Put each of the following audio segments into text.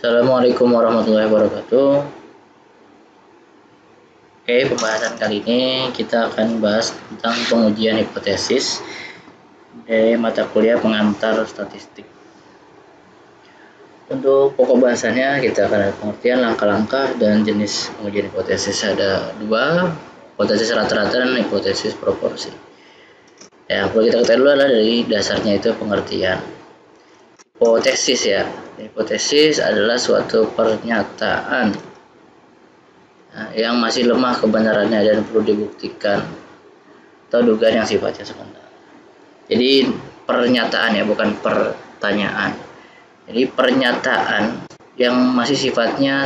Assalamualaikum warahmatullahi wabarakatuh. Oke, pembahasan kali ini kita akan bahas tentang pengujian hipotesis dari mata kuliah pengantar statistik. Untuk pokok bahasannya kita akan ada pengertian langkah-langkah dan jenis pengujian hipotesis. Ada dua, hipotesis rata-rata dan hipotesis proporsi. Yang perlu kita ketahui dulu adalah dari dasarnya itu pengertian. Hipotesis ya. Hipotesis adalah suatu pernyataan yang masih lemah kebenarannya dan perlu dibuktikan atau dugaan yang sifatnya sementara. Jadi pernyataan ya, bukan pertanyaan. Jadi pernyataan yang masih sifatnya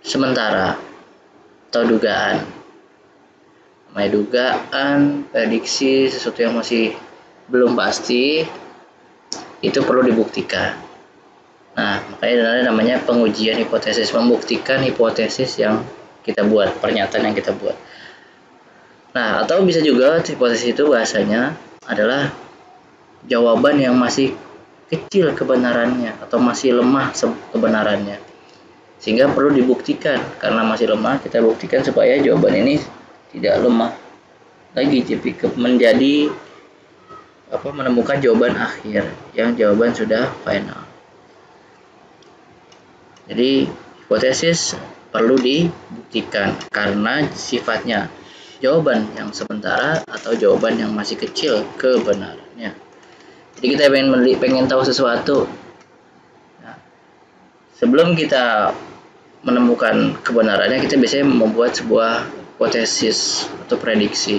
sementara atau dugaan. Namanya dugaan, prediksi, sesuatu yang masih belum pasti, itu perlu dibuktikan. Nah, makanya namanya pengujian hipotesis, membuktikan hipotesis yang kita buat, pernyataan yang kita buat. Nah, atau bisa juga hipotesis itu bahasanya adalah jawaban yang masih kecil kebenarannya atau masih lemah kebenarannya, sehingga perlu dibuktikan. Karena masih lemah, kita buktikan supaya jawaban ini tidak lemah lagi, menjadi menemukan jawaban akhir yang jawaban sudah final. Jadi hipotesis perlu dibuktikan karena sifatnya jawaban yang sementara atau jawaban yang masih kecil kebenarannya. Jadi kita pengen tahu sesuatu. Nah, sebelum kita menemukan kebenarannya, kita biasanya membuat sebuah hipotesis atau prediksi.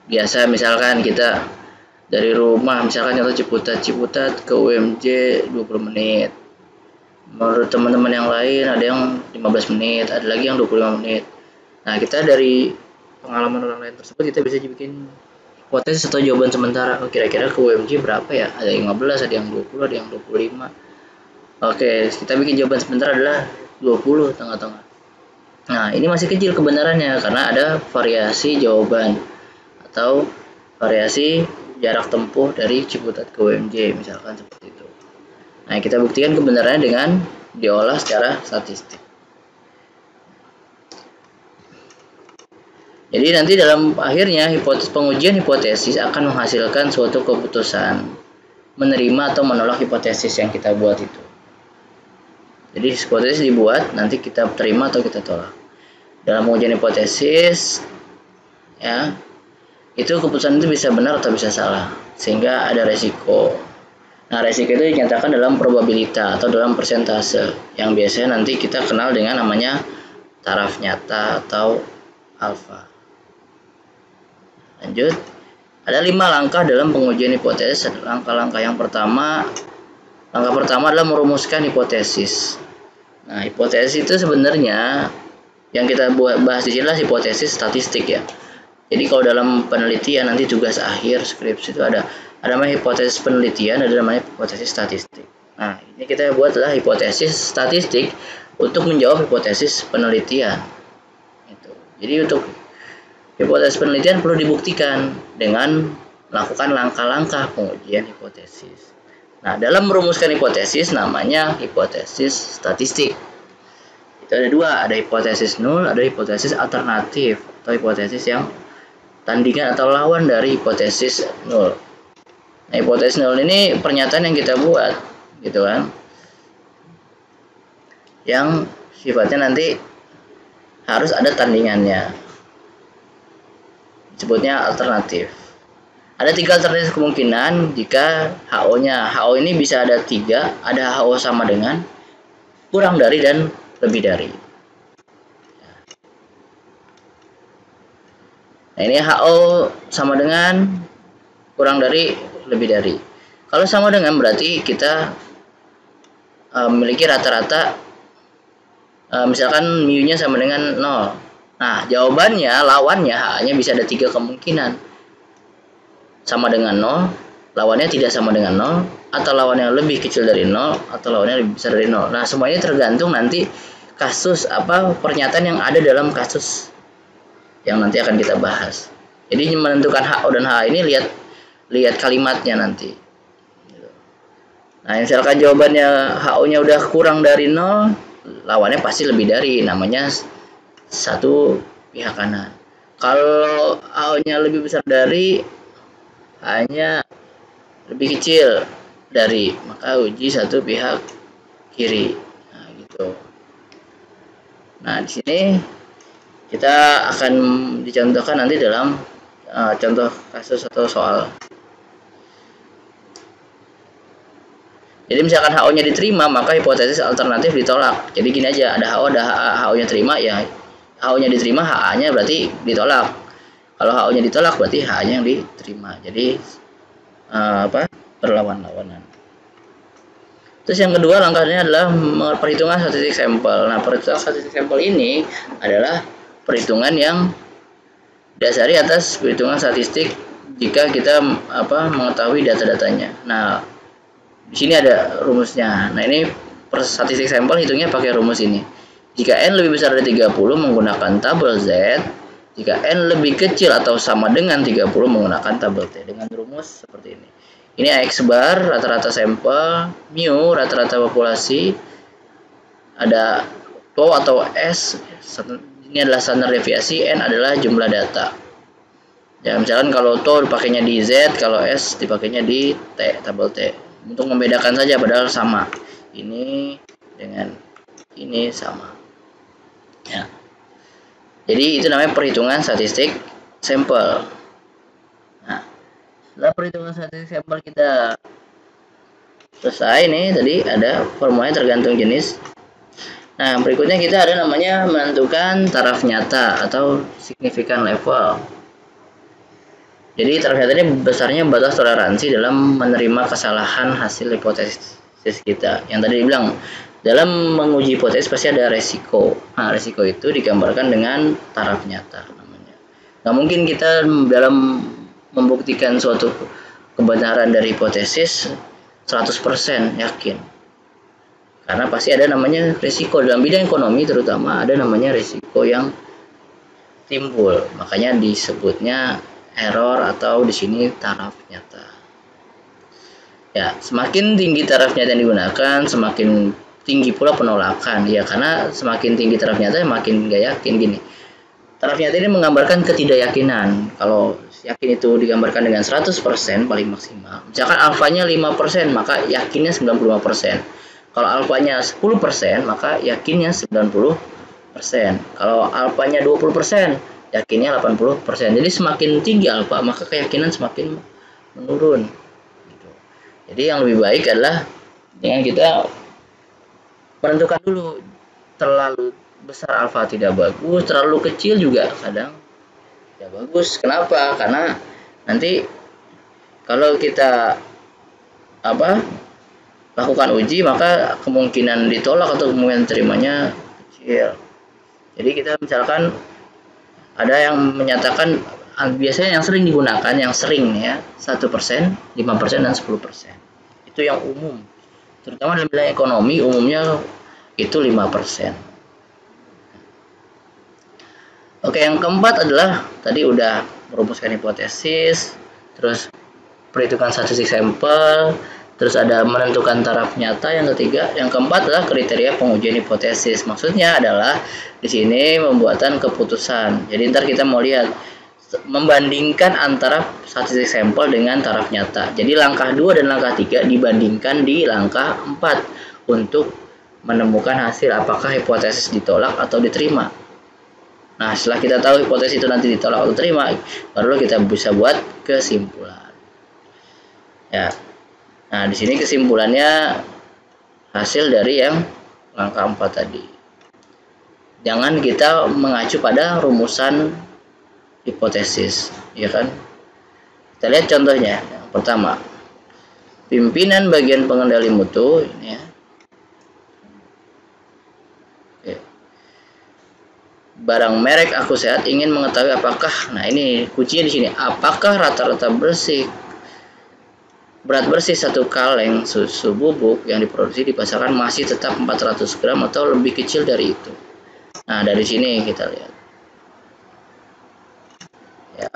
Biasa misalkan kita dari rumah, misalkan contoh Ciputat ke UMJ 20 menit. Menurut teman-teman yang lain ada yang 15 menit, ada lagi yang 25 menit. Nah, kita dari pengalaman orang lain tersebut kita bisa bikin hipotesis atau jawaban sementara. Oh, kira-kira ke UMJ berapa ya? Ada yang 15, ada yang 20, ada yang 25. Oke, kita bikin jawaban sementara adalah 20 tengah-tengah. Nah, ini masih kecil kebenarannya karena ada variasi jawaban atau variasi jarak tempuh dari Ciputat ke UMJ, misalkan seperti itu. Nah, kita buktikan kebenarannya dengan diolah secara statistik. Jadi nanti dalam akhirnya pengujian hipotesis akan menghasilkan suatu keputusan menerima atau menolak hipotesis yang kita buat itu. Jadi hipotesis dibuat, nanti kita terima atau kita tolak. Dalam pengujian hipotesis ya, itu keputusan itu bisa benar atau bisa salah, sehingga ada resiko. Nah, resiko itu dinyatakan dalam probabilitas atau dalam persentase yang biasanya nanti kita kenal dengan namanya taraf nyata atau alfa. Lanjut, ada 5 langkah dalam pengujian hipotesis. Langkah yang pertama adalah merumuskan hipotesis. Nah, hipotesis itu sebenarnya yang kita bahas di sini adalah hipotesis statistik ya. Jadi kalau dalam penelitian nanti tugas akhir skripsi itu ada namanya hipotesis penelitian, ada namanya hipotesis statistik. Nah, ini kita buat adalah hipotesis statistik untuk menjawab hipotesis penelitian. Jadi untuk hipotesis penelitian perlu dibuktikan dengan melakukan langkah-langkah pengujian hipotesis. Nah, dalam merumuskan hipotesis namanya hipotesis statistik. Itu ada dua, ada hipotesis nul, ada hipotesis alternatif atau hipotesis yang tandingan atau lawan dari hipotesis nul. Nah, hipotesis nul ini pernyataan yang kita buat, gitu kan, yang sifatnya nanti harus ada tandingannya, disebutnya alternatif. Ada 3 alternatif kemungkinan jika HO ini bisa ada 3, ada HO sama dengan, kurang dari, dan lebih dari. Nah, ini HO sama dengan, kurang dari, lebih dari. Kalau sama dengan berarti kita memiliki rata-rata misalkan mu-nya sama dengan 0. Nah, jawabannya, lawannya, H-nya bisa ada 3 kemungkinan. Sama dengan 0, lawannya tidak sama dengan 0, atau lawannya lebih kecil dari 0, atau lawannya lebih besar dari 0. Nah, semuanya tergantung nanti kasus pernyataan yang ada dalam kasus yang nanti akan kita bahas. Jadi menentukan HO dan H ini lihat kalimatnya nanti. Nah, misalkan jawabannya HO-nya udah kurang dari 0, lawannya pasti lebih dari, namanya satu pihak kanan. Kalau HO-nya lebih besar dari, H-nya lebih kecil dari, maka uji satu pihak kiri. Nah, gitu. Nah, di sini kita akan dicontohkan nanti dalam contoh kasus atau soal. Jadi misalkan HO-nya diterima, maka hipotesis alternatif ditolak. Jadi gini aja, ada HO, ada HO-nya terima, ya HO-nya diterima, HA-nya berarti ditolak. Kalau HO-nya ditolak, berarti HA-nya yang diterima. Jadi berlawan-lawanan. Terus yang kedua langkahnya adalah perhitungan statistik sampel. Nah, perhitungan statistik sampel ini adalah perhitungan yang dasari atas perhitungan statistik jika kita mengetahui data-datanya. Nah, di sini ada rumusnya. Nah, ini per statistik sampel hitungnya pakai rumus ini. Jika N lebih besar dari 30 menggunakan tabel Z, jika N lebih kecil atau sama dengan 30 menggunakan tabel T. Dengan rumus seperti ini. Ini X bar, rata-rata sampel, mu, rata-rata populasi, ada tau atau S, ini adalah standar deviasi, N adalah jumlah data. Ya, misalkan kalau tau dipakainya di Z, kalau S dipakainya di T, tabel T. Untuk membedakan saja padahal sama. Ini dengan ini sama. Ya. Jadi itu namanya perhitungan statistik sampel. Nah, setelah perhitungan statistik sampel kita selesai nih, tadi ada formulanya tergantung jenis. Nah, berikutnya kita ada namanya menentukan taraf nyata atau signifikan level. Jadi taraf nyata ini besarnya batas toleransi dalam menerima kesalahan hasil hipotesis kita. Yang tadi dibilang, dalam menguji hipotesis pasti ada resiko. Nah, resiko itu digambarkan dengan taraf nyata namanya. Nggak mungkin kita dalam membuktikan suatu kebenaran dari hipotesis 100% yakin. Karena pasti ada namanya resiko dalam bidang ekonomi, terutama ada namanya resiko yang timbul. Makanya disebutnya error atau di sini taraf nyata. Ya, semakin tinggi taraf nyata yang digunakan, semakin tinggi pula penolakan. Ya, karena semakin tinggi taraf nyata, makin nggak yakin gini. Taraf nyata ini menggambarkan ketidakyakinan. Kalau yakin itu digambarkan dengan 100% paling maksimal. Misalkan alfanya 5%, maka yakinnya 95%. Kalau alfanya 10%, maka yakinnya 90%. Kalau alfanya 20%, yakinnya 80%. Jadi semakin tinggi alfa, maka keyakinan semakin menurun. Jadi yang lebih baik adalah dengan kita menentukan dulu, terlalu besar alfa tidak bagus, terlalu kecil juga kadang tidak bagus. Kenapa? Karena nanti kalau kita lakukan uji, maka kemungkinan ditolak atau kemungkinan terimanya kecil. Jadi kita misalkan ada yang menyatakan, biasanya yang sering digunakan, yang sering ya 1%, 5%, dan 10%. Itu yang umum. Terutama dalam bidang ekonomi umumnya itu 5%. Oke, yang keempat adalah tadi udah merumuskan hipotesis, terus perhitungan statistik sampel, terus ada menentukan taraf nyata. Yang ketiga, yang keempat adalah kriteria pengujian hipotesis. Maksudnya adalah di sini pembuatan keputusan. Jadi ntar kita mau lihat membandingkan antara statistik sampel dengan taraf nyata. Jadi langkah 2 dan langkah 3 dibandingkan di langkah 4 untuk menemukan hasil apakah hipotesis ditolak atau diterima. Nah, setelah kita tahu hipotesis itu nanti ditolak atau diterima, baru kita bisa buat kesimpulan. Ya. Nah, di sini kesimpulannya hasil dari yang langkah 4 tadi. Jangan kita mengacu pada rumusan hipotesis, ya kan? Kita lihat contohnya. Yang pertama, pimpinan bagian pengendali mutu ini ya. Oke. Barang merek Aku Sehat ingin mengetahui apakah, nah ini kuncinya di sini, apakah rata-rata berat bersih satu kaleng susu bubuk yang diproduksi di pasaran masih tetap 400 gram atau lebih kecil dari itu. Nah, dari sini kita lihat. Ya.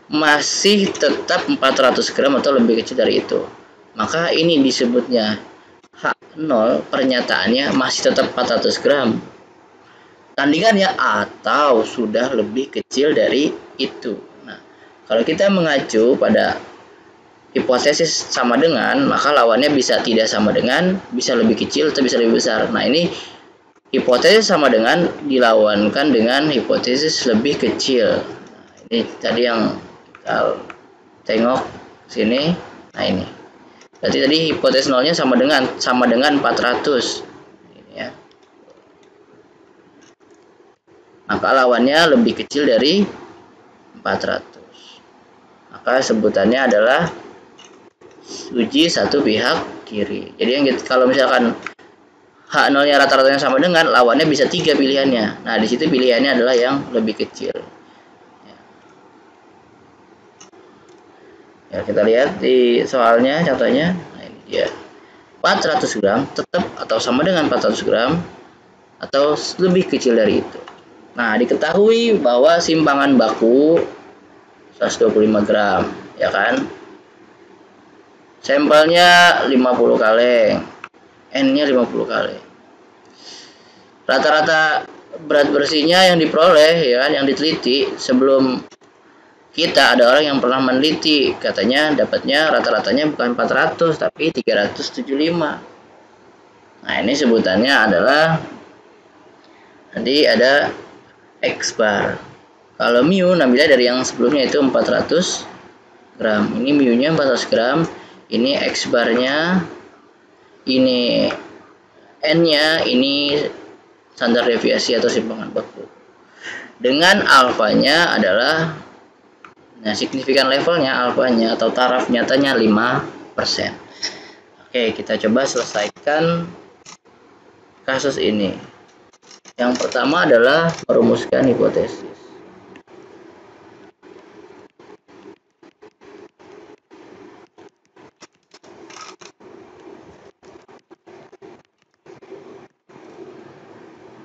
masih tetap 400 gram atau lebih kecil dari itu. Maka ini disebutnya H0, pernyataannya masih tetap 400 gram tandingannya atau sudah lebih kecil dari itu. Nah, kalau kita mengacu pada hipotesis sama dengan, maka lawannya bisa tidak sama dengan, bisa lebih kecil atau bisa lebih besar. Nah, ini hipotesis sama dengan dilawankan dengan hipotesis lebih kecil. Nah, ini tadi yang kita tengok sini. Nah, ini. Berarti tadi hipotesis nolnya sama dengan 400. Ini ya. Maka lawannya lebih kecil dari 400. Maka sebutannya adalah uji satu pihak kiri. Jadi yang kalau misalkan H0-nya rata-ratanya sama dengan, lawannya bisa 3 pilihannya. Nah, di situ pilihannya adalah yang lebih kecil. Ya, kita lihat di soalnya, contohnya. Nah, ini dia. 400 gram tetap atau sama dengan 400 gram atau lebih kecil dari itu. Nah, diketahui bahwa simpangan baku 125 gram, ya kan? Sampelnya 50 kaleng, N-nya 50 kaleng. Rata-rata berat bersihnya yang diperoleh, ya kan, yang diteliti sebelum kita ada orang yang pernah meneliti, katanya dapatnya rata-ratanya bukan 400 tapi 375. Nah, ini sebutannya adalah nanti ada X bar. Kalau mu ambilnya dari yang sebelumnya itu 400 gram. Ini mu-nya 400 gram. Ini X barnya. Ini N-nya. Ini standar deviasi atau simpangan baku. Dengan alfanya adalah, nah, signifikan levelnya, alfanya atau taraf nyatanya 5%. Oke, kita coba selesaikan kasus ini. Yang pertama adalah merumuskan hipotesis.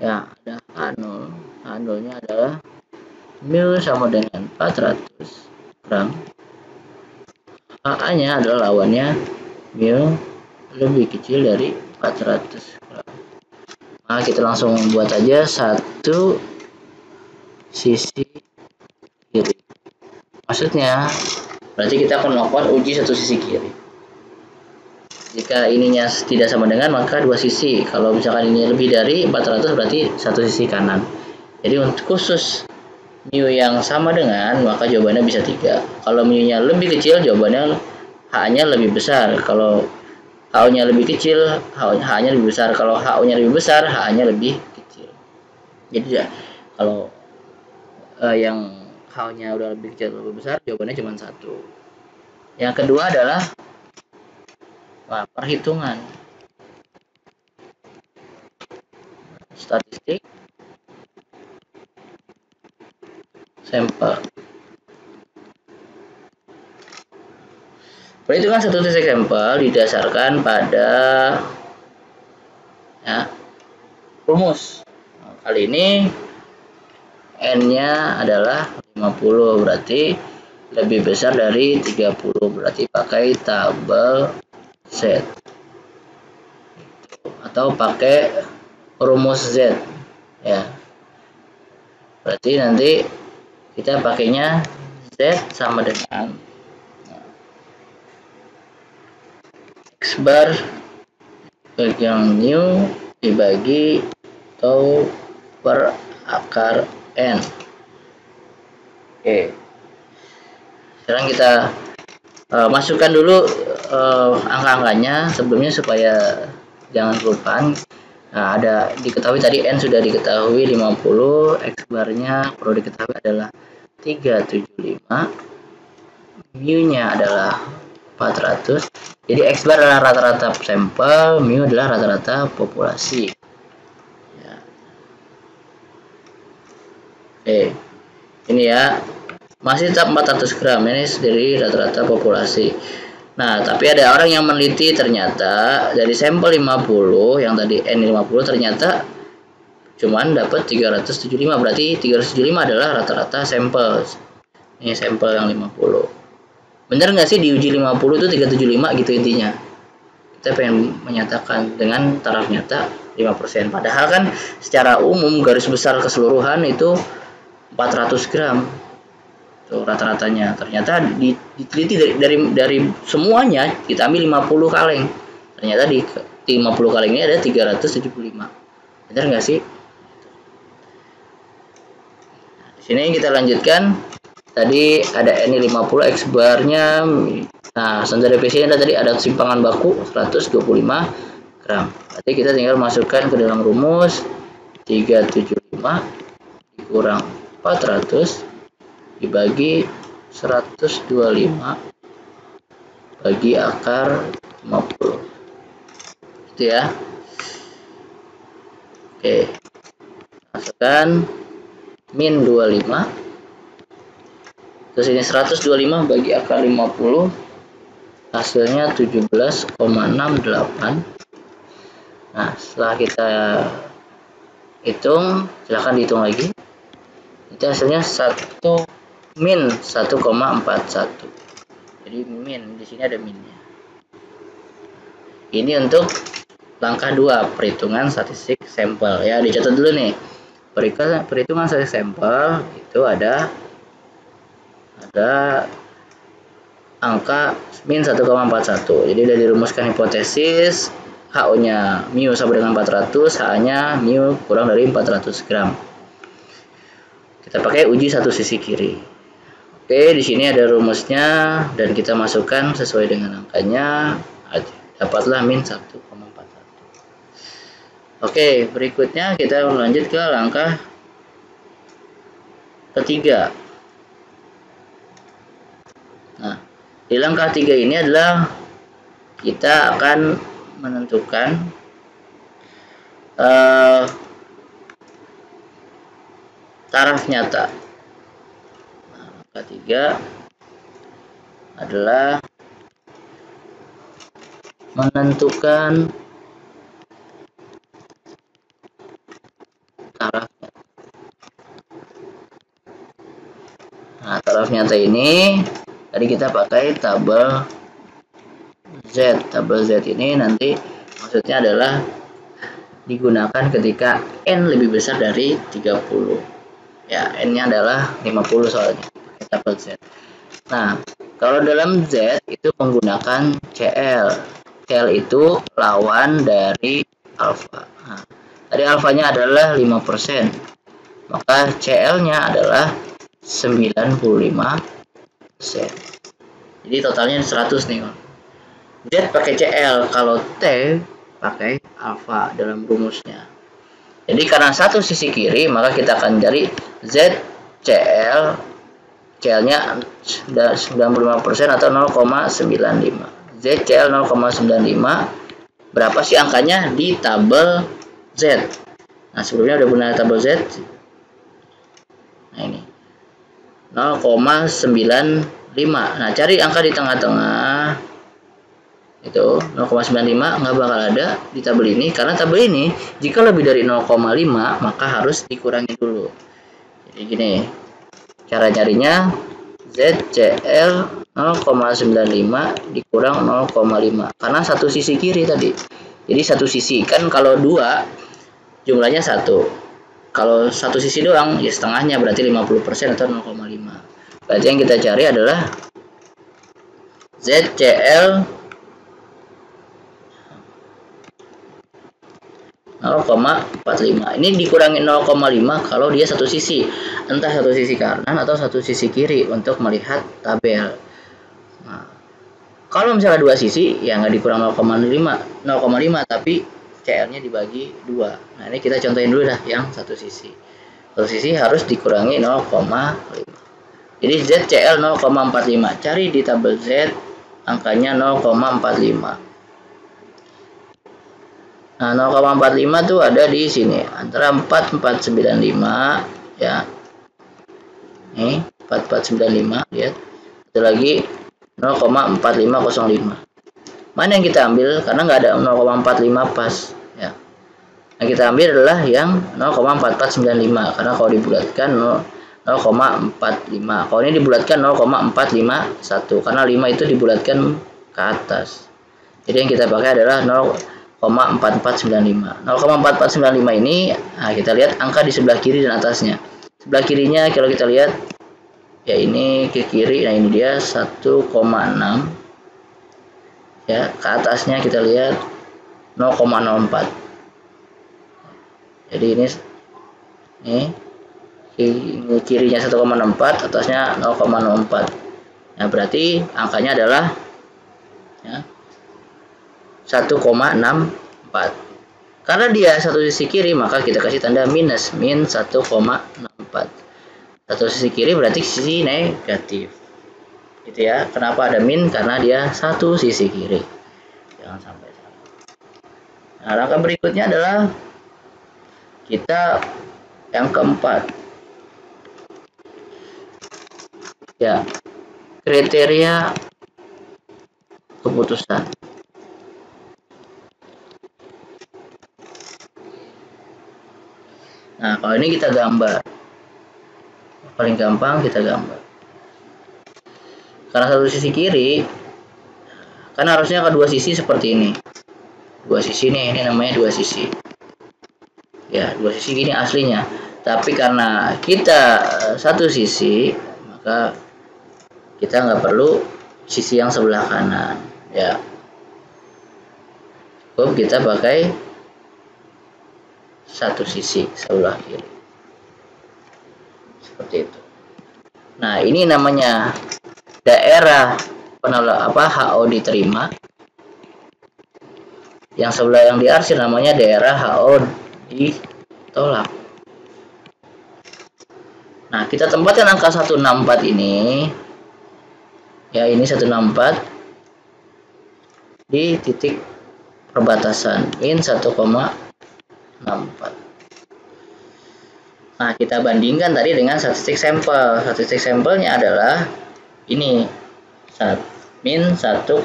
Ya, ada H0. H0-nya adalah mu sama dengan 400 gram. HA-nya adalah lawannya mu lebih kecil dari 400 gram. Nah, kita langsung buat aja satu sisi kiri. Maksudnya, berarti kita akan melakukan uji satu sisi kiri. Jika ininya tidak sama dengan, maka dua sisi. Kalau misalkan ini lebih dari 400, berarti satu sisi kanan. Jadi untuk khusus mu yang sama dengan, maka jawabannya bisa 3. Kalau mu-nya lebih kecil, jawabannya H-nya lebih besar. Kalau H-nya lebih kecil, H-nya lebih besar. Kalau H-nya lebih besar, H-nya lebih kecil. Jadi ya, kalau yang H-nya udah lebih kecil atau lebih besar, jawabannya cuma 1. Yang kedua adalah perhitungan statistik sampel. Perhitungan satu titik sampel didasarkan pada rumus. Nah, kali ini N-nya adalah 50, berarti lebih besar dari 30, berarti pakai tabel Z atau pakai rumus Z, ya. Berarti nanti kita pakainya Z sama dengan X bar yang mu dibagi tau per akar N. Oke. Sekarang kita masukkan dulu angka-angkanya sebelumnya supaya jangan kelupaan. Nah, ada diketahui tadi N sudah diketahui 50, X barnya perlu diketahui adalah 375, mu-nya adalah 400. Jadi X bar adalah rata-rata sampel, mu adalah rata-rata populasi. Ya. Oke, ini ya, masih tetap 400 gram, ini dari rata-rata populasi. Nah, tapi ada orang yang meneliti, ternyata dari sampel 50 yang tadi N50 ternyata cuman dapat 375, berarti 375 adalah rata-rata sampel. Ini sampel yang 50. Bener nggak sih diuji 50 itu 375 gitu intinya. Kita pengen menyatakan dengan taraf nyata 5%. Padahal kan secara umum garis besar keseluruhan itu 400 gram. Tuh rata-ratanya. Ternyata diteliti dari semuanya kita ambil 50 kaleng. Ternyata di 50 kaleng ini ada 375. Benar nggak sih? Di sini kita lanjutkan. Tadi ada N 50 X barnya. Nah, standar deviasinya tadi ada simpangan baku 125 gram. Berarti kita tinggal masukkan ke dalam rumus 375 dikurang 400 dibagi 125 bagi akar 50. Itu ya. Oke. Masukkan min 25. Terus ini 125 bagi akar 50. Hasilnya 17,68. Nah, setelah kita hitung, silahkan dihitung lagi. Itu hasilnya min 1,41. Jadi min, di sini ada minnya. Ini untuk langkah 2, perhitungan statistik sampel. Ya, dicatat dulu nih. Perhitungan statistik sampel itu ada angka min 1,41. Jadi udah dirumuskan hipotesis, HO-nya mu sama dengan 400, H-nya mu kurang dari 400 gram. Kita pakai uji satu sisi kiri. Oke, di sini ada rumusnya dan kita masukkan sesuai dengan angkanya, dapatlah min 1,41. Oke, berikutnya kita lanjut ke langkah ketiga. Nah, di langkah 3 ini adalah kita akan menentukan taraf nyata. Nah, langkah 3 adalah menentukan taraf nyata. Nah, taraf nyata ini tadi kita pakai tabel Z. Tabel Z ini nanti maksudnya adalah digunakan ketika N lebih besar dari 30. Ya, N-nya adalah 50 soalnya. Pakai tabel Z. Nah, kalau dalam Z itu menggunakan CL. CL itu lawan dari alfa. Nah, tadi alfanya adalah 5%. Maka CL-nya adalah 95%. Jadi totalnya 100 nih. Z pakai CL, kalau T pakai alfa dalam rumusnya. Jadi karena satu sisi kiri, maka kita akan cari Z CL. CL-nya 95% atau 0,95. Z CL 0,95. Berapa sih angkanya di tabel Z? Nah, sebelumnya udah benar tabel Z. Nah, ini 0,95. Nah, cari angka di tengah-tengah. Itu 0,95 nggak bakal ada di tabel ini, karena tabel ini jika lebih dari 0,5 maka harus dikurangi dulu. Jadi gini cara nyarinya, ZCL 0,95 dikurang 0,5 karena satu sisi kiri tadi. Jadi satu sisi kan, kalau dua jumlahnya 1, kalau satu sisi doang ya setengahnya, berarti 50% atau 0,5. Berarti yang kita cari adalah ZCL 0,45. Ini dikurangi 0,5 kalau dia satu sisi, entah satu sisi kanan atau satu sisi kiri untuk melihat tabel. Nah, kalau misalnya dua sisi ya nggak dikurang 0,5 tapi CL-nya dibagi 2. Nah, ini kita contohin dulu dah yang satu sisi. Satu sisi harus dikurangi 0,5. Jadi ZCL 0,45. Cari di tabel Z angkanya 0,45. Nah, 0,45 tuh ada di sini antara 4495 ya. Nih, 4495 lihat. Ada lagi 0,4505. Mana yang kita ambil? Karena nggak ada 0,45 pas ya. Yang kita ambil adalah yang 0,4495 karena kalau dibulatkan 0,45. Kalau ini dibulatkan 0,451 karena 5 itu dibulatkan ke atas. Jadi yang kita pakai adalah 0,4495. 0,4495 ini, nah kita lihat angka di sebelah kiri dan atasnya. Sebelah kirinya kalau kita lihat, ya ini ke kiri, nah ini dia 1,6. Ya, ke atasnya kita lihat 0,04. Jadi ini kirinya 1,64, atasnya 0,04. Nah, berarti angkanya adalah ya, 1,64. Karena dia satu sisi kiri, maka kita kasih tanda minus, min 1,64. Satu sisi kiri berarti sisi negatif. Gitu ya. Kenapa ada min? Karena dia satu sisi kiri. Jangan sampai salah. Nah, langkah berikutnya adalah kita yang keempat. Ya, kriteria keputusan. Nah, kalau ini kita gambar. Paling gampang kita gambar. Karena satu sisi kiri, kan harusnya kedua sisi seperti ini. Dua sisi nih, ini namanya dua sisi. Ya, dua sisi gini aslinya. Tapi karena kita satu sisi, maka kita nggak perlu sisi yang sebelah kanan. Ya, cukup kita pakai satu sisi sebelah kiri. Seperti itu. Nah, ini namanya daerah penolak HO diterima. Yang sebelah yang diarsir namanya daerah HO ditolak. Nah, kita tempatkan angka 164 ini. Ya, ini 164 di titik perbatasan min 1,64. Nah, kita bandingkan tadi dengan statistik sampel. Statistik sampelnya adalah ini min 1,41.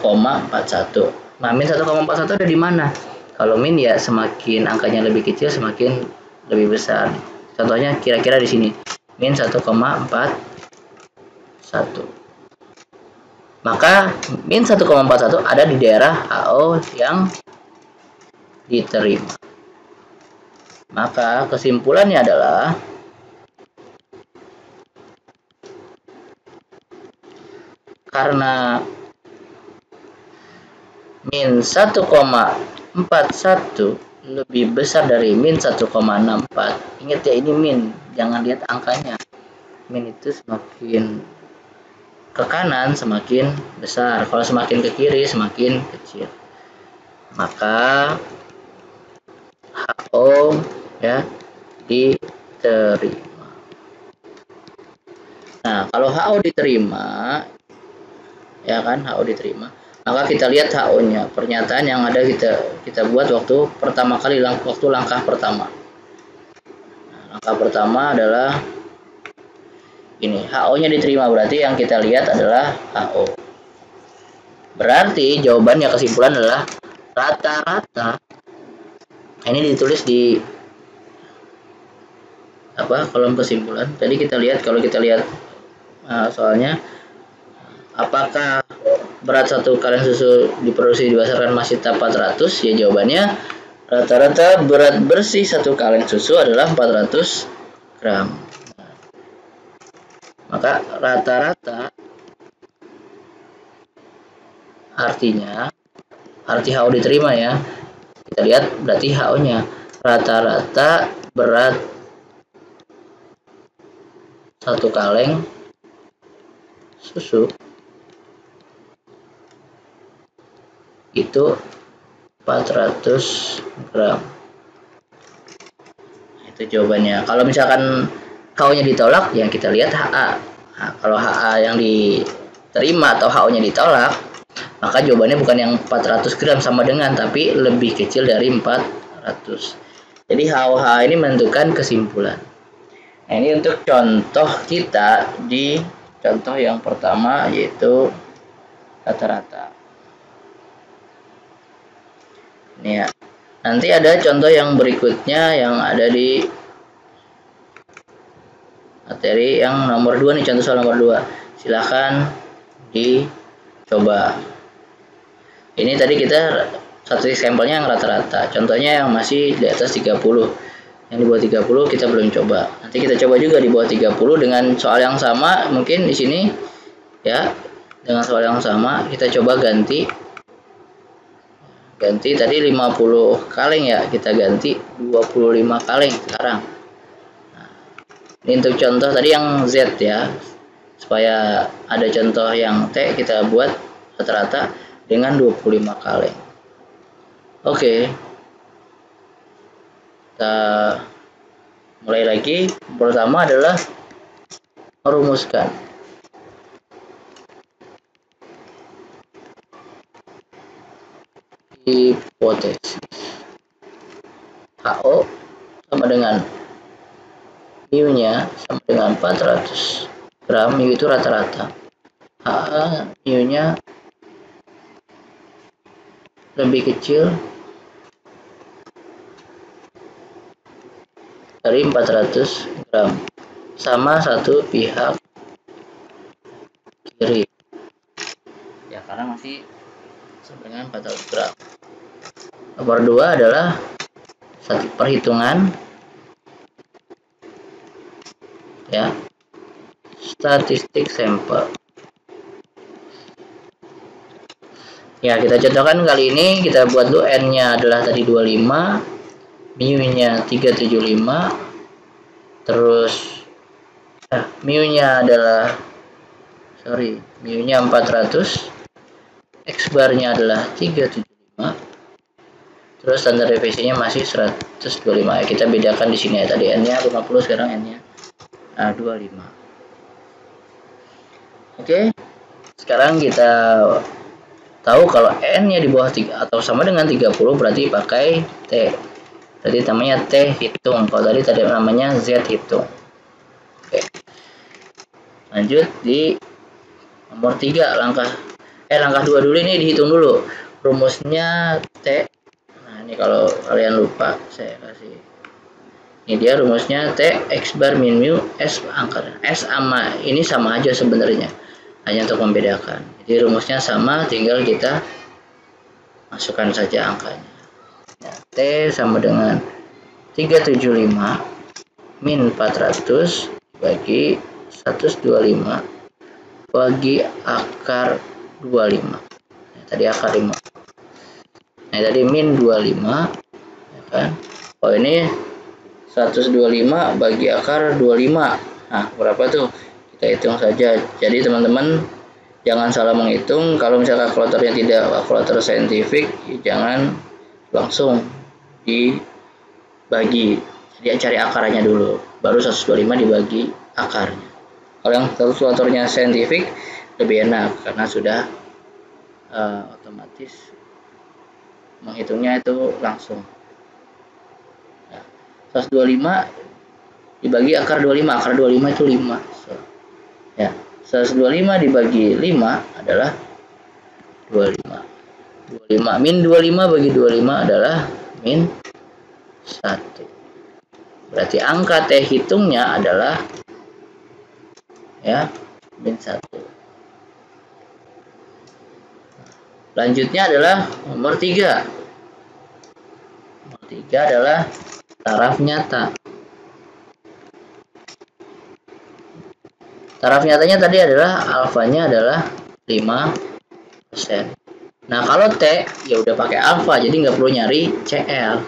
Nah, min 1,41 ada di mana? Kalau min ya semakin angkanya lebih kecil semakin lebih besar. Contohnya kira-kira di sini min 1,41. Maka min 1,41 ada di daerah HO yang diterima. Maka kesimpulannya adalah karena min 1,41 lebih besar dari min 1,64. Ingat ya, ini min, jangan lihat angkanya. Min itu semakin ke kanan semakin besar, kalau semakin ke kiri semakin kecil. Maka HO ya diterima. Nah, kalau HO diterima, ya kan, HO diterima, maka kita lihat HO-nya, pernyataan yang ada kita buat waktu pertama kali, waktu langkah pertama. Nah, langkah pertama adalah ini, HO-nya diterima, berarti yang kita lihat adalah HO. Berarti jawabannya, kesimpulan adalah rata-rata. Ini ditulis di kolom kesimpulan. Tadi kita lihat, kalau kita lihat soalnya, apakah berat satu kaleng susu diproduksi berdasarkan masita 400? Ya, jawabannya rata-rata berat bersih satu kaleng susu adalah 400 gram. Maka rata-rata artinya, arti HO diterima ya, kita lihat berarti HO-nya rata-rata berat satu kaleng susu itu 400 gram. Itu jawabannya. Kalau misalkan HO-nya ditolak, ya kita lihat HA. Nah, kalau HA yang diterima atau HO-nya ditolak, maka jawabannya bukan yang 400 gram sama dengan, tapi lebih kecil dari 400. Jadi HO-HA ini menentukan kesimpulan. Nah, ini untuk contoh kita di contoh yang pertama, yaitu rata-rata. Ini ya. Nanti ada contoh yang berikutnya yang ada di materi yang nomor 2 nih, contoh soal nomor 2. Silahkan dicoba. Ini tadi kita satu sampelnya yang rata-rata, contohnya yang masih di atas 30. Yang di bawah 30 kita belum coba. Nanti kita coba juga di bawah 30 dengan soal yang sama. Mungkin di sini ya, dengan soal yang sama kita coba ganti tadi 50 kaleng ya, kita ganti 25 kaleng sekarang. Nah, ini untuk contoh tadi yang Z ya, supaya ada contoh yang T kita buat rata-rata dengan 25 kaleng. Oke, kita mulai lagi. Pertama adalah merumuskan. Hipotesis HO sama dengan mu-nya sama dengan 400 gram, mu itu rata-rata, HA mu-nya lebih kecil dari 400 gram sama satu pihak kiri ya, karena masih sama dengan 400 gram. Nomor 2 adalah satu perhitungan ya, statistik sampel. Ya, kita contohkan kali ini, kita buat dulu. N-nya adalah tadi 25, mu-nya 375, terus mu-nya adalah mu-nya 400, X-bar-nya adalah 375, terus standar deviasinya masih 125 ya. Kita bedakan di sini ya, tadi N-nya 50, sekarang N-nya 25. Oke, sekarang kita tahu kalau N-nya di bawah 3 atau sama dengan 30 berarti pakai T. Tadi namanya T hitung, kalau tadi namanya Z hitung. Oke. Lanjut di nomor 3, langkah 2 dulu, ini dihitung dulu rumusnya T. Nah, ini kalau kalian lupa saya kasih. Ini dia rumusnya T X bar min mu S angka. S sama ini sama aja sebenarnya, hanya untuk membedakan. Jadi rumusnya sama, tinggal kita masukkan saja angkanya. Ya, T sama dengan 375 min 400 bagi 125 bagi akar 25. Nah, tadi akar 5. Nah, tadi min 25 ya kan. Oh, ini 125 bagi akar 25. Nah, berapa tuh? Kita hitung saja. Jadi teman-teman jangan salah menghitung. Kalau misalnya kalkulatornya tidak kalkulator saintifik, jangan langsung dibagi. Jadi cari akarnya dulu, baru 125 dibagi akarnya. Kalau yang kalkulatornya saintifik lebih enak karena sudah otomatis menghitungnya itu langsung. Nah, 125 dibagi akar 25, akar 25 itu 5. Ya, 125 dibagi 5 adalah 25. 25 min 25 bagi 25 adalah min 1. Berarti angka T hitungnya adalah ya min 1. Lanjutnya adalah nomor 3. Nomor 3 adalah taraf nyata. Taraf nyatanya tadi adalah alfanya adalah 5%. Nah, kalau T ya udah pakai alfa, jadi nggak perlu nyari CL.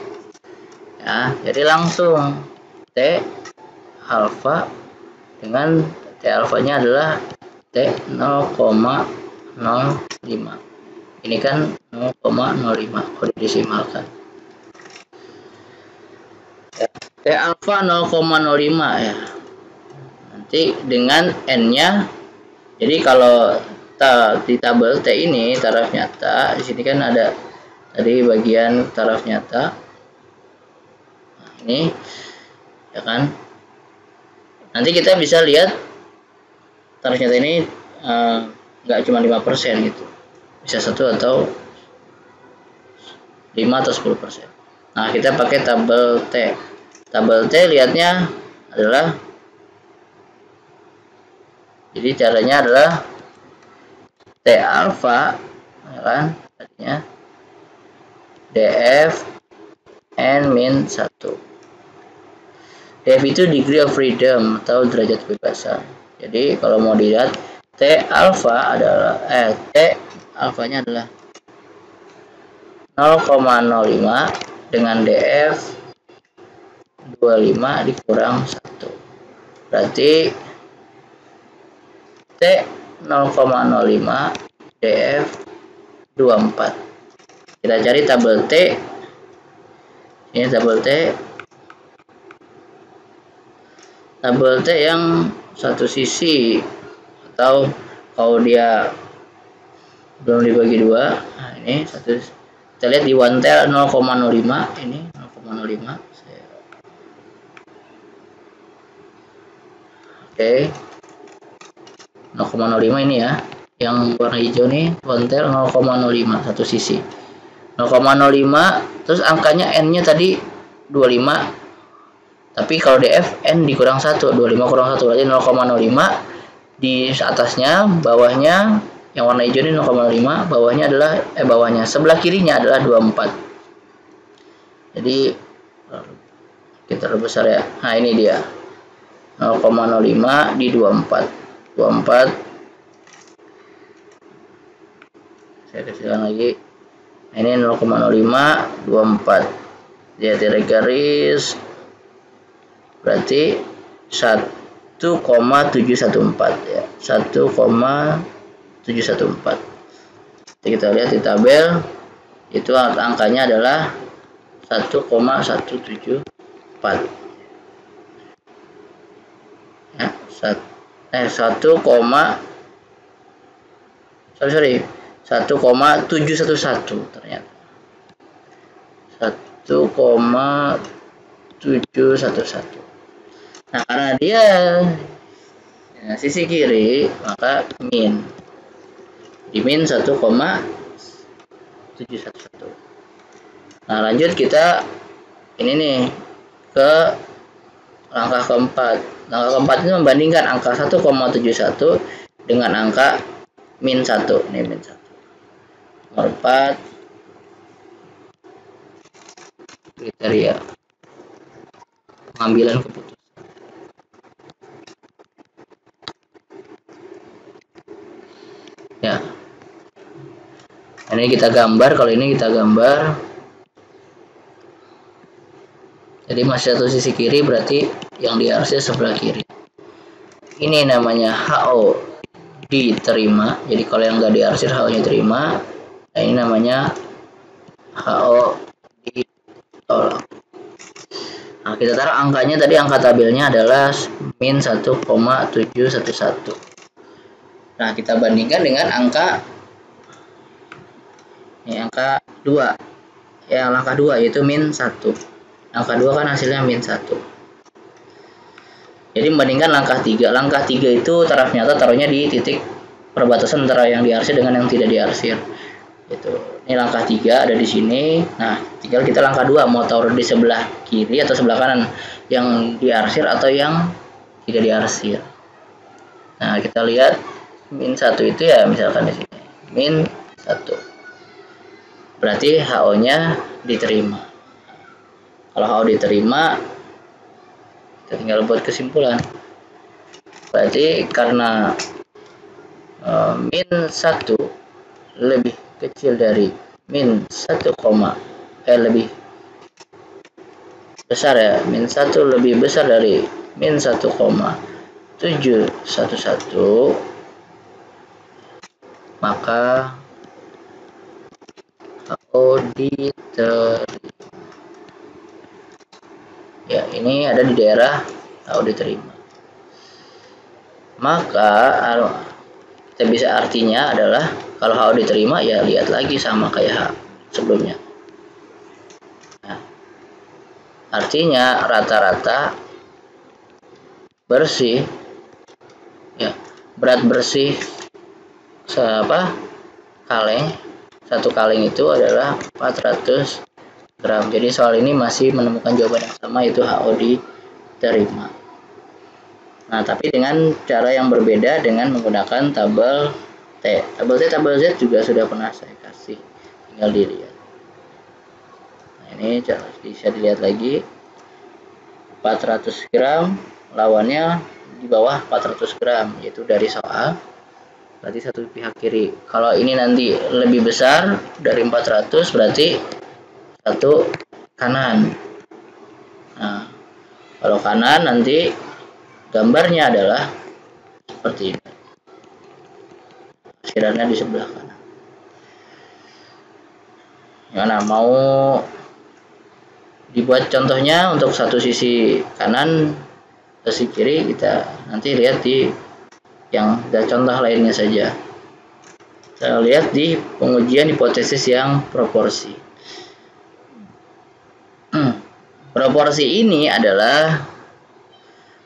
Ya, jadi langsung T alfa dengan T alfanya adalah T 0,05. Ini kan 0,05 kalau didesimalkan. Ya, T alfa 0,05 ya. Nanti dengan N-nya, jadi kalau di tabel T ini taraf nyata, di sini kan ada tadi bagian taraf nyata. Nah, ini ya kan. Nanti kita bisa lihat taraf nyata ini nggak cuma 5% gitu. Bisa 1 atau 5 atau 10%. Nah, kita pakai tabel T. Tabel T lihatnya adalah Jadi caranya adalah T alfa, ya kan, artinya df n min 1. df itu degree of freedom atau derajat kebebasan. Jadi kalau mau dilihat T alfa adalah T alfanya adalah 0,05 dengan df 25 dikurang 1. Berarti T 0,05 df 24. Kita cari tabel T. Ini tabel T. Tabel T yang satu sisi, atau kalau dia belum dibagi dua, nah ini satu, kita lihat di one tail 0,05, ini 0,05. Oke, 0,05 ini ya, yang warna hijau nih one tail 0,05 satu sisi, 0,05. terus angkanya n nya tadi 25, tapi kalau df n dikurang 1, 25 kurang 1 berarti 0,05. Di atasnya, bawahnya yang warna hijau ini 0,5, bawahnya adalah bawahnya sebelah kirinya adalah 24. Jadi kita besar ya. Nah, ini dia 0,05 di 24. 24 saya kecilkan lagi. Nah, ini 0,05 24. Dia titik garis berarti 1,714 ya, 1,714. Kita lihat di tabel itu angkanya adalah 1,174 ya, 1,711 ternyata 1,711. Nah, karena dia ya, sisi kiri, maka min di min 1,711. Nah, lanjut kita ini nih ke langkah keempat. Langkah keempat ini membandingkan angka 1,71 dengan angka min 1. Ini min 1. Nomor 4 kriteria pengambilan keputusan. Ya, ini kita gambar. Kalau ini kita gambar, jadi masih satu sisi kiri, berarti yang diarsir sebelah kiri. Ini namanya HO diterima. Jadi kalau yang nggak diarsir HO nya terima. Nah, ini namanya HO ditolak. Nah, kita taruh angkanya tadi, angka tabelnya adalah min 1,711. Nah, kita bandingkan dengan angka ini, angka 2 ya, angka 2 yaitu min 1. Angka 2 kan hasilnya min 1. Jadi membandingkan langkah 3. Langkah 3 itu taraf nyata taruhnya di titik perbatasan antara yang diarsir dengan yang tidak diarsir. Itu. Ini langkah 3 ada di sini. Nah, tinggal kita langkah 2 mau taruh di sebelah kiri atau sebelah kanan, yang diarsir atau yang tidak diarsir. Nah, kita lihat min 1 itu ya, misalkan di sini min 1. Berarti HO-nya diterima. Kalau HO diterima, kita tinggal buat kesimpulan. Berarti karena min 1 lebih kecil dari min 1, lebih besar ya, min 1 lebih besar dari min 1,711, maka HO diterima. Ya, ini ada di daerah HO diterima. Maka kita bisa artinya adalah kalau HO diterima ya lihat lagi sama kayak sebelumnya. Nah, artinya rata-rata bersih ya, berat bersih kaleng, satu kaleng itu adalah 400 gram. Jadi soal ini masih menemukan jawaban yang sama, yaitu HO diterima. Nah, tapi dengan cara yang berbeda dengan menggunakan tabel T. Tabel T, tabel Z juga sudah pernah saya kasih. Tinggal dilihat. Nah, ini bisa dilihat lagi. 400 gram lawannya di bawah 400 gram, yaitu dari soal. Berarti satu pihak kiri. Kalau ini nanti lebih besar dari 400, berarti satu kanan. Nah, kalau kanan nanti gambarnya adalah seperti ini. Sekiranya di sebelah kanan. Gimana, mau dibuat contohnya untuk satu sisi kanan, sisi kiri, kita nanti lihat di yang ada contoh lainnya saja. Kita lihat di pengujian hipotesis yang proporsi. Proporsi ini adalah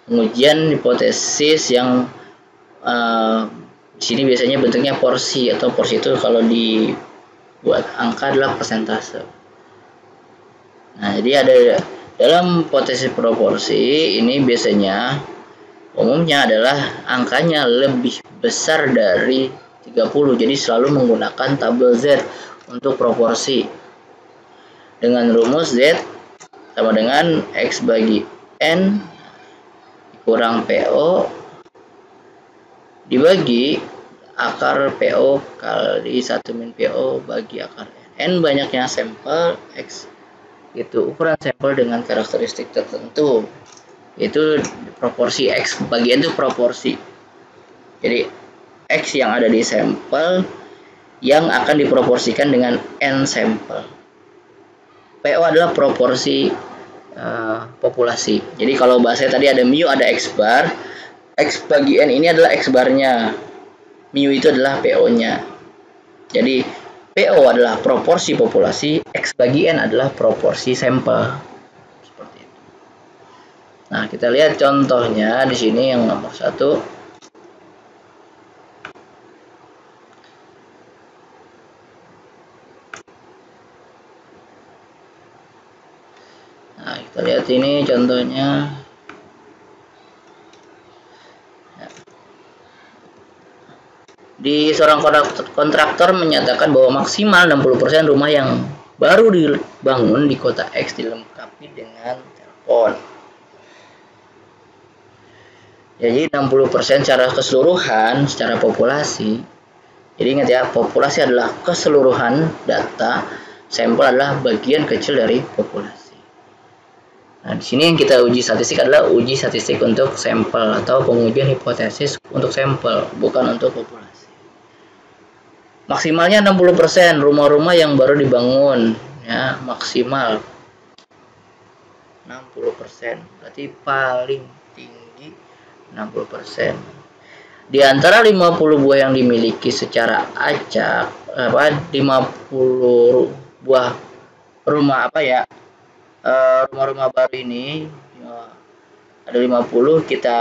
pengujian hipotesis yang di sini biasanya bentuknya porsi, atau porsi itu kalau dibuat angka adalah persentase. Nah, jadi ada dalam hipotesis proporsi ini biasanya umumnya adalah angkanya lebih besar dari 30. Jadi selalu menggunakan tabel Z untuk proporsi. Dengan rumus Z sama dengan X bagi N kurang PO dibagi akar PO kali 1 min PO bagi akar N. N banyaknya sampel, X itu ukuran sampel dengan karakteristik tertentu. Itu proporsi, X bagi N itu proporsi. Jadi X yang ada di sampel yang akan diproporsikan dengan N sampel. PO adalah proporsi populasi. Jadi kalau bahasa tadi ada mu, ada X bar. X bagi N ini adalah X barnya. Mu itu adalah PO-nya. Jadi PO adalah proporsi populasi, X bagi N adalah proporsi sampel. Seperti itu. Nah, kita lihat contohnya di sini yang nomor 1. Nah, kita lihat ini contohnya. Di seorang kontraktor menyatakan bahwa maksimal 60% rumah yang baru dibangun di kota X dilengkapi dengan telepon. Jadi 60% secara keseluruhan, secara populasi. Jadi ingat ya, populasi adalah keseluruhan data, sampel adalah bagian kecil dari populasi. Nah, di sini yang kita uji statistik adalah uji statistik untuk sampel atau pengujian hipotesis untuk sampel, bukan untuk populasi. Maksimalnya 60% rumah-rumah yang baru dibangun, ya, maksimal 60%. Berarti paling tinggi 60%. Di antara 50 buah yang dimiliki secara acak, 50 buah rumah rumah-rumah baru ini ada 50 kita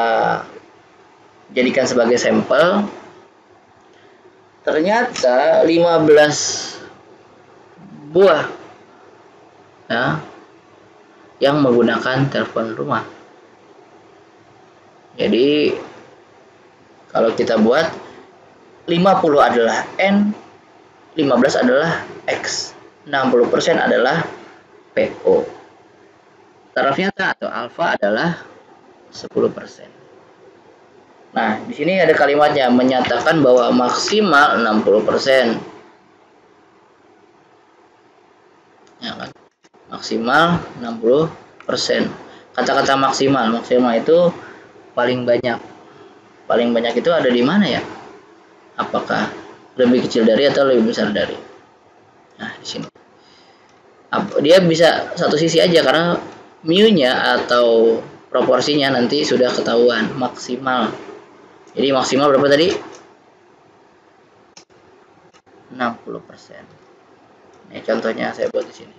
jadikan sebagai sampel. Ternyata 15 buah ya, yang menggunakan telepon rumah. Jadi kalau kita buat 50 adalah N, 15 adalah X, 60% adalah PO. Taraf nyata atau alfa adalah 10%. Nah, di sini ada kalimatnya menyatakan bahwa maksimal 60%. Ya kan? Maksimal 60%. Kata-kata maksimal itu paling banyak. Paling banyak itu ada di mana ya? Apakah lebih kecil dari atau lebih besar dari? Nah, di sini. Dia bisa satu sisi aja karena mu-nya atau proporsinya nanti sudah ketahuan maksimal. Jadi maksimal berapa tadi? 60%. Ini contohnya saya buat di sini.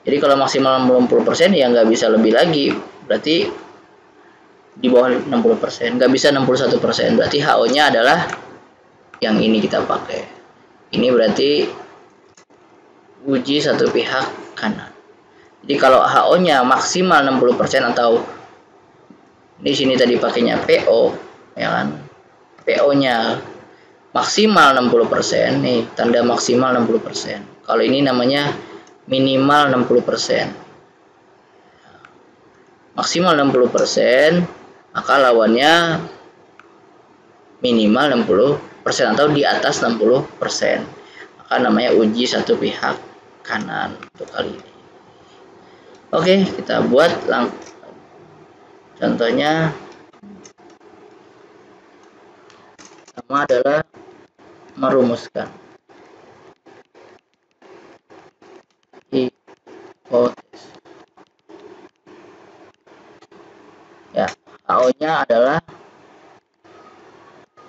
Jadi kalau maksimal 60% ya nggak bisa lebih lagi. Berarti di bawah 60%. Nggak bisa 61%. Berarti HO-nya adalah yang ini kita pakai. Ini berarti uji satu pihak kanan. Jadi kalau HO-nya maksimal 60% atau Di sini tadi pakainya PO, ya kan? PO-nya maksimal 60%, nih tanda maksimal 60%. Kalau ini namanya minimal 60%. Maksimal 60%, maka lawannya minimal 60% atau di atas 60%. Maka namanya uji satu pihak kanan untuk kali ini. Oke, kita buat contohnya. Pertama adalah merumuskan hipotesis. Ya, HO-nya adalah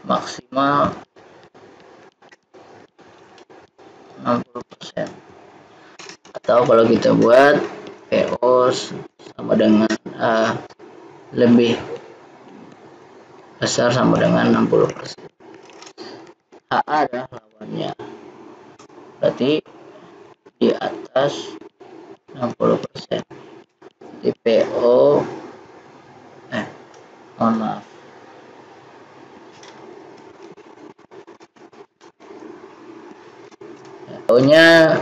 maksimal 60%. Atau kalau kita buat PO sama dengan lebih besar sama dengan 60%. HA adalah lawannya. Berarti di atas 60%. Di PO mohon maaf. PO-nya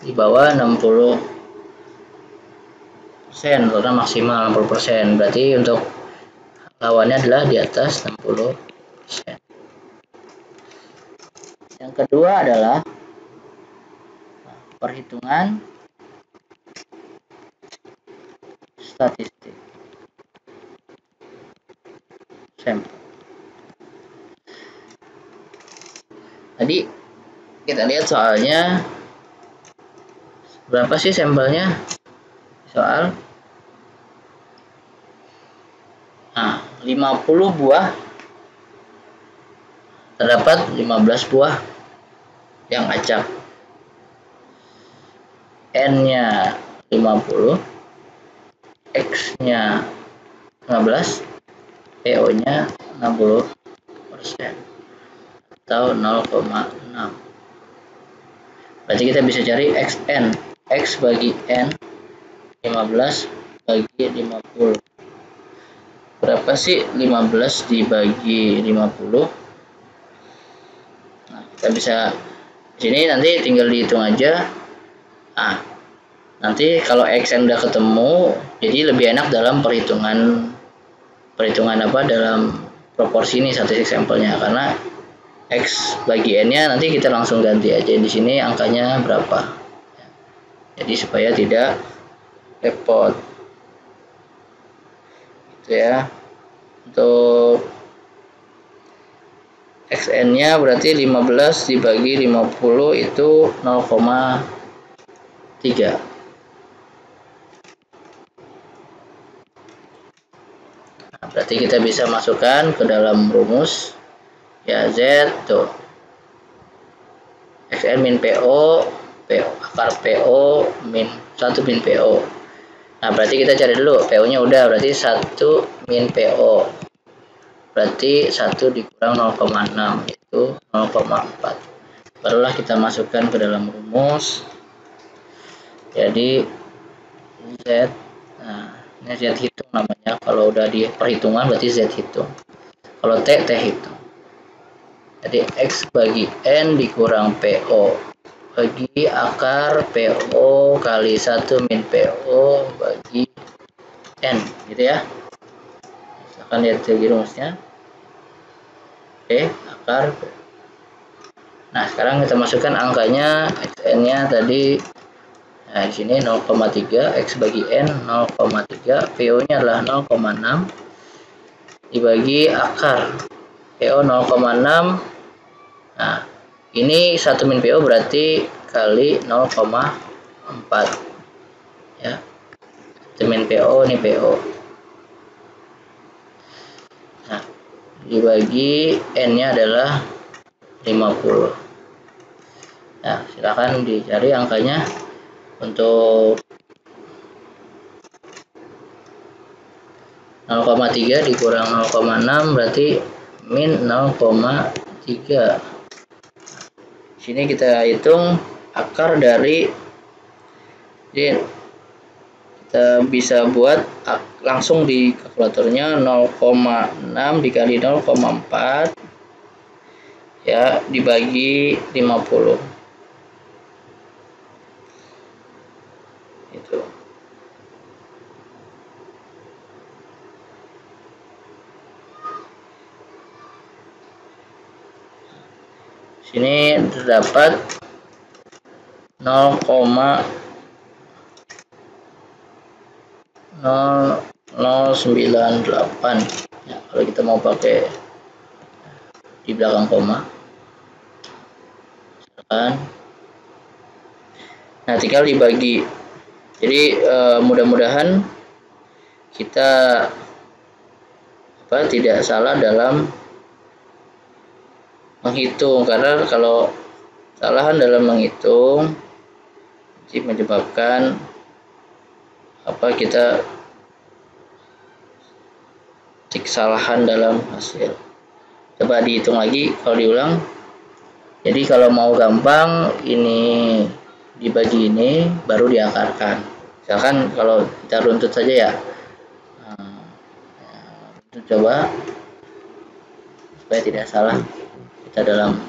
di bawah 60%, karena maksimal 60%. Berarti untuk lawannya adalah di atas 60%. Yang kedua adalah perhitungan statistik sampel. Tadi kita lihat soalnya, berapa sih sampelnya soal? 50 buah, terdapat 15 buah yang acak. N-nya 50, X-nya 15, PO-nya 60% atau 0,6. Berarti kita bisa cari XN. X bagi N 15 bagi 50. Berapa sih 15 dibagi 50? Nah, kita bisa di sini nanti tinggal dihitung aja. Nanti kalau XN udah ketemu, jadi lebih enak dalam perhitungan apa dalam proporsi ini statistik sampelnya, karena X bagi N-nya nanti kita langsung ganti aja di sini angkanya berapa. Jadi supaya tidak repot. Gitu ya. Untuk XN-nya berarti 15 dibagi 50 itu 0,3. Nah, berarti kita bisa masukkan ke dalam rumus. Ya, Z tuh XN min PO, akar PO min 1 min PO. Nah, berarti kita cari dulu PO-nya udah, berarti 1 min PO. Berarti 1 dikurang 0,6 itu 0,4. Barulah kita masukkan ke dalam rumus. Jadi Z, nah ini Z hitung namanya. Kalau udah di perhitungan berarti Z hitung. Kalau T hitung. Jadi X bagi N dikurang PO bagi akar PO kali 1 min PO bagi N, gitu ya. Misalkan lihat lagi rumusnya. Oke, akar. Nah, sekarang kita masukkan angkanya. XN-nya tadi, nah di sini 0,3, X bagi N 0,3, PO-nya adalah 0,6 dibagi akar PO 0,6. Nah, ini 1 min PO berarti kali 0,4 ya. 1 min PO ini PO. Nah, dibagi N-nya adalah 50. Nah, silakan dicari angkanya. Untuk 0,3 dikurang 0,6 berarti min 0,3. Sini kita hitung akar dari, kita kita bisa buat langsung di kalkulatornya. 0,6 dikali 0,4 ya dibagi 50 itu. Sini terdapat 0,0098 ya, kalau kita mau pakai di belakang koma. Nah, tinggal dibagi. Jadi mudah-mudahan kita tidak salah dalam menghitung, karena kalau kesalahan dalam menghitung menyebabkan kita kesalahan dalam hasil. Coba dihitung lagi kalau diulang. Jadi kalau mau gampang, ini dibagi ini baru diakarkan. Misalkan kalau kita runtut saja ya. Coba supaya tidak salah kita dalam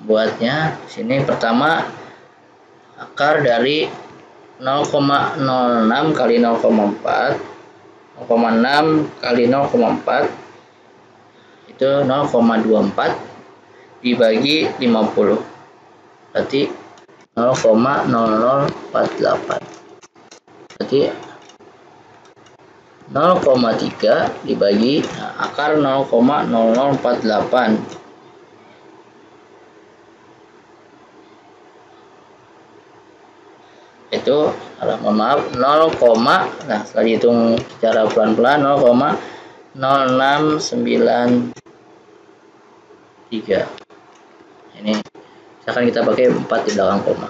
buatnya. Sini pertama akar dari 0,06 kali 0,4, 0,6 kali 0,4 itu 0,24 dibagi 50, berarti 0,0048, berarti 0,3 dibagi akar 0,0048 itu mohon maaf 0, nah setelah dihitung secara pelan-pelan 0,0693. Ini misalkan kita pakai 4 di belakang koma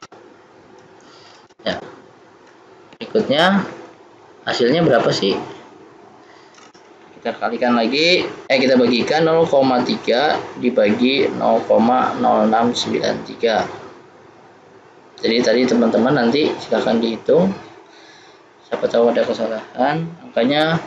ya. Berikutnya hasilnya berapa sih? Kita kalikan lagi, kita bagikan 0,3 dibagi 0,0693. Jadi tadi teman-teman nanti silahkan dihitung, siapa tahu ada kesalahan. Angkanya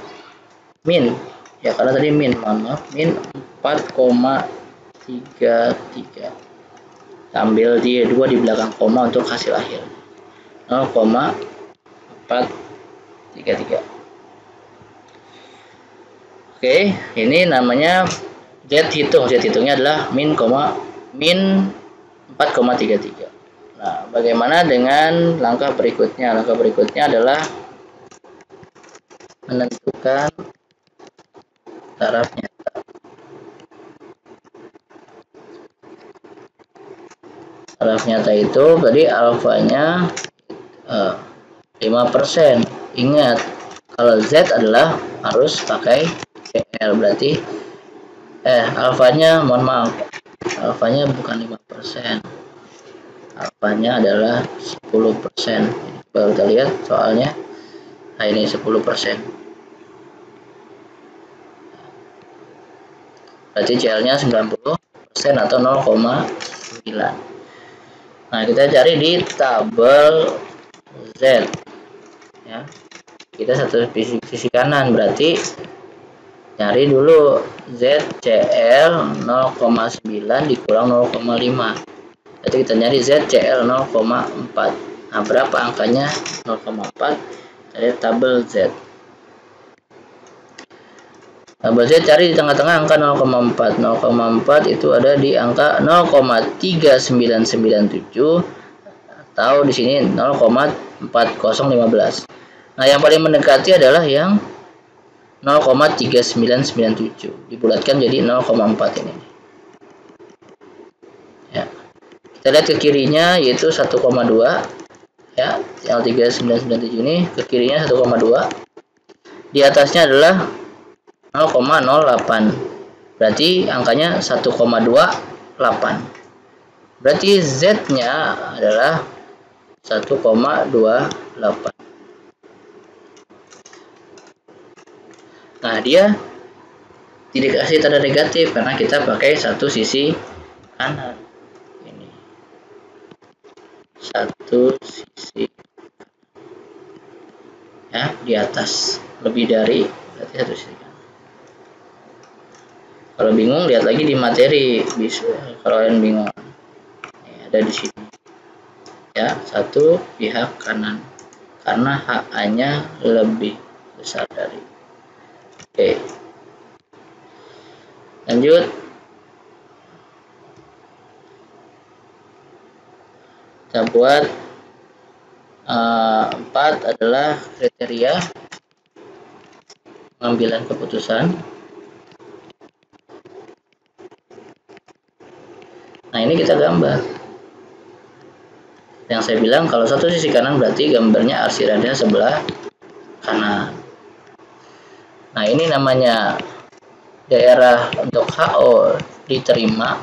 min ya, karena tadi min, mohon maaf, min 4,33. Ambil di 2 di belakang koma untuk hasil akhir 0,433. Oke, ini namanya Z hitung. Z hitungnya adalah min 4,33. Nah, bagaimana dengan langkah berikutnya? Langkah berikutnya adalah menentukan taraf nyata. Taraf nyata itu tadi alfanya 5%. Ingat, kalau Z adalah harus pakai CL, berarti alfanya, mohon maaf, alfanya bukan 5%. Alfanya adalah 10%. Baru kita lihat soalnya. Nah, ini 10%. Berarti CL-nya 90% atau 0,9. Nah, kita cari di tabel Z. Ya. Kita satu sisi kanan, berarti cari dulu Z CL 0,9 dikurang 0,5. Jadi kita nyari Z CL 0,4. Nah, berapa angkanya 0,4? Dari tabel Z. Tabel Z cari di tengah-tengah angka 0,4. 0,4 itu ada di angka 0,3997 atau di sini 0,4015. Nah, yang paling mendekati adalah yang 0,3997. Dibulatkan jadi 0,4 ini. Ya. Kita lihat ke kirinya yaitu 1,2 ya, yang 3997 ini ke kirinya 1,2. Di atasnya adalah 0,08. Berarti angkanya 1,28. Berarti Z-nya adalah 1,28. Nah, dia tidak kasih tanda negatif karena kita pakai satu sisi kanan. Ini satu sisi ya di atas lebih dari berarti 1 sekanan. Kalau bingung lihat lagi di materi, bisa kalau kalian bingung ada di sini ya, 1 pihak kanan karena HA-nya lebih besar dari. Oke, lanjut. Kita buat 4 adalah kriteria pengambilan keputusan. Nah, ini kita gambar. Yang saya bilang kalau 1 sisi kanan berarti gambarnya arsirannya sebelah kanan. Nah, ini namanya daerah untuk HO diterima.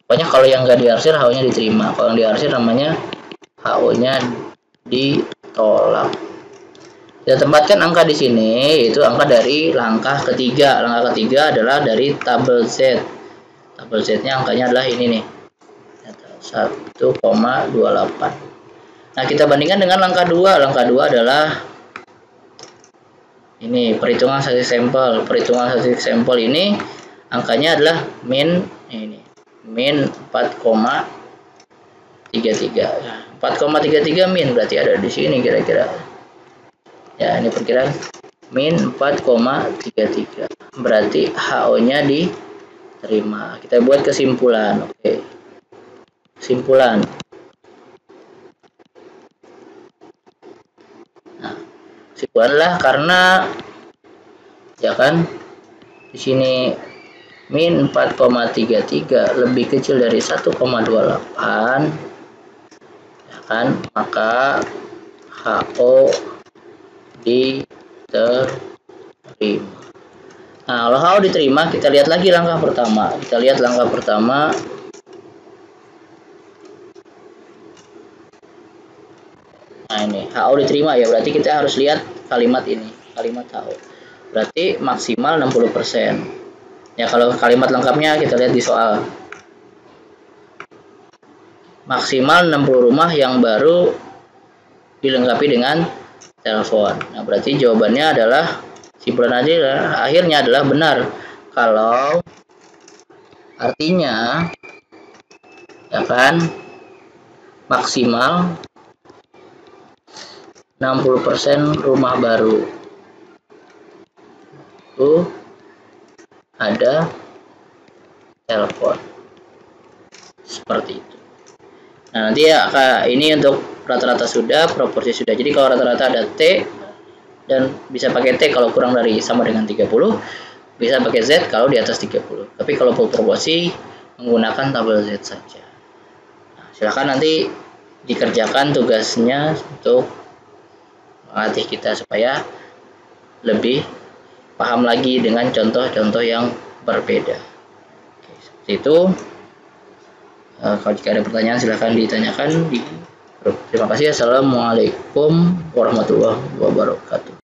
Pokoknya kalau yang nggak diarsir HO-nya diterima. Kalau yang diarsir namanya HO-nya ditolak. Kita tempatkan angka di sini, itu angka dari langkah ketiga. Langkah ketiga adalah dari tabel Z. Tabel Z-nya angkanya adalah ini nih, 1,28. Nah, kita bandingkan dengan langkah 2. Langkah 2 adalah ini perhitungan statistik sampel. Perhitungan statistik sampel ini angkanya adalah min 4,33. Nah, 4,33 min berarti ada di sini kira-kira. Ya, ini perkiraan min 4,33. Berarti HO-nya diterima. Kita buat kesimpulan. Oke. Kesimpulan. Nah, kesimpulanlah karena ya kan di sini min 4,33 lebih kecil dari 1,28 ya kan, maka HO diterima. Nah, kalau HO diterima, kita lihat lagi langkah pertama. Kita lihat langkah pertama. Nah, ini HO diterima ya, berarti kita harus lihat kalimat ini, kalimat HO. Berarti maksimal 60%. Ya, kalau kalimat lengkapnya kita lihat di soal. Maksimal 60 rumah yang baru dilengkapi dengan telepon. Nah, berarti jawabannya adalah simpulan akhirnya adalah benar. Kalau artinya ya kan maksimal 60% rumah baru itu ada telepon seperti itu. Nah, nanti ya ini untuk rata-rata sudah, proporsi sudah. Jadi kalau rata-rata ada T dan bisa pakai T kalau kurang dari sama dengan 30, bisa pakai Z kalau di atas 30. Tapi kalau full proporsi menggunakan tabel Z saja. Nah, silakan nanti dikerjakan tugasnya untuk melatih kita supaya lebih paham lagi dengan contoh-contoh yang berbeda. Oke, seperti itu. Kalau jika ada pertanyaan silahkan ditanyakan di grup. Terima kasih. Assalamualaikum warahmatullahi wabarakatuh.